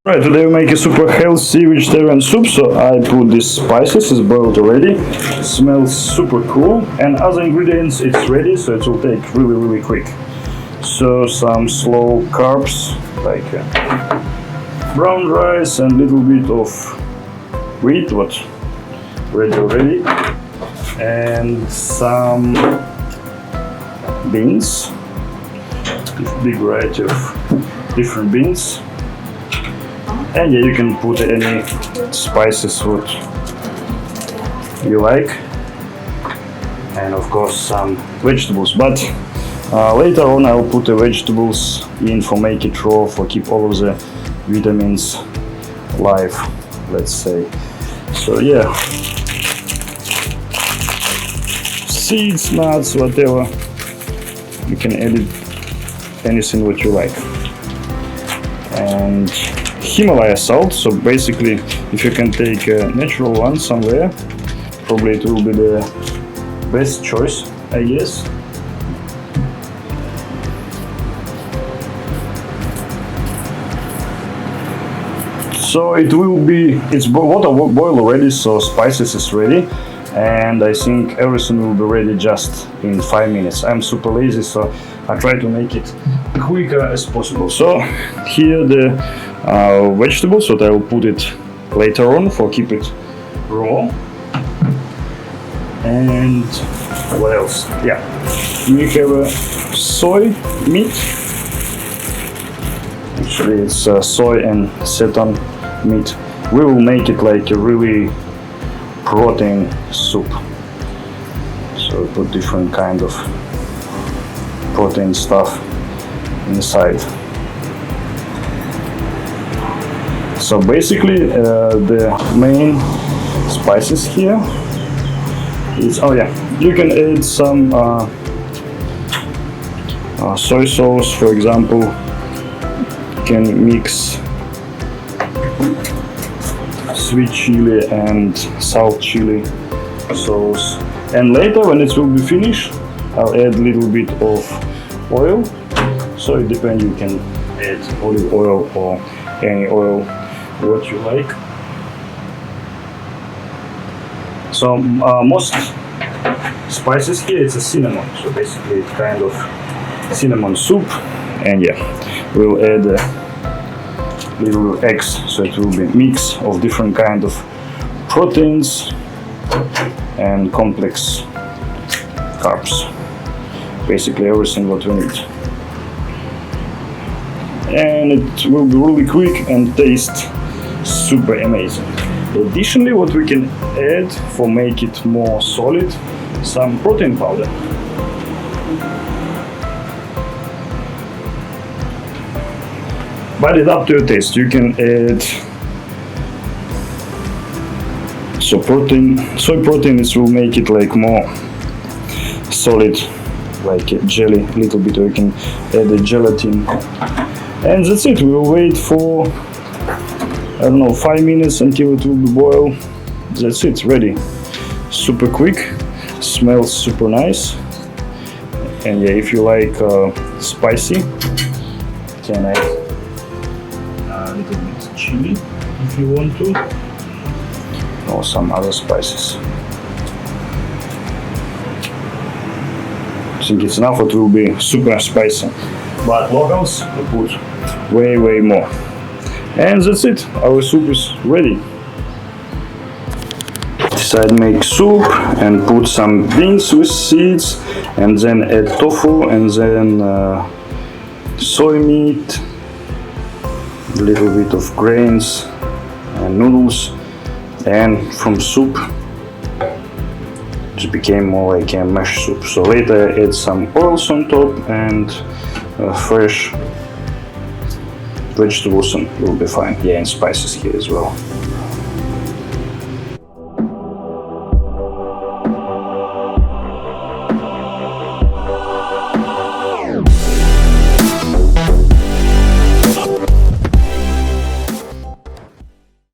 Right, today we make a super healthy vegetarian soup, so I put these spices, it's boiled already, smells super cool, and other ingredients it's ready, so it will take really quick. So some slow carbs, like brown rice and little bit of wheat, what ready already, and some beans, big variety of different beans. And yeah, you can put any spices what you like, and of course some vegetables. But later on I'll put the vegetables in for make it raw, for keep all of the vitamins alive, let's say. So yeah, seeds, nuts, whatever, you can edit anything what you like. And Himalaya salt, so basically if you can take a natural one somewhere, probably it will be the best choice, I guess. So it's water boil already, so spices is ready, and I think everything will be ready just in 5 minutes. I'm super lazy, so I try to make it quicker as possible. So here the vegetables, so I will put it later on for keep it raw. And what else? Yeah, we have a soy meat. Actually it's soy and seitan meat. We will make it like a really protein soup, so we put different kind of protein stuff inside. So basically the main spices here is, oh yeah, you can add some soy sauce, for example. You can mix sweet chili and salt chili sauce, and later when it will be finished I'll add a little bit of oil, so it depends, you can add olive oil or any oil what you like. So most spices here it's a cinnamon, so basically it's kind of cinnamon soup. And yeah, we'll add little eggs, so it will be mix of different kind of proteins and complex carbs, basically everything what we need. And it will be really quick and taste super amazing. Additionally, what we can add for make it more solid, some protein powder. But it's up to your taste. You can add soy protein. It will make it like more solid, like a jelly, a little bit. You can add a gelatin, and that's it. We'll wait for, I don't know, 5 minutes until it will be boiled. That's it, ready. Super quick, smells super nice. And yeah, if you like spicy, you can add a little bit chili if you want to, or some other spices. I think it's enough. It will be super spicy, but locals will put way more. And that's it, our soup is ready. Decide make soup and put some beans with seeds, and then add tofu, and then soy meat, a little bit of grains and noodles, and from soup it became more like a mash soup. So later I add some oils on top and fresh vegetables, and it will be fine. Yeah, and spices here as well.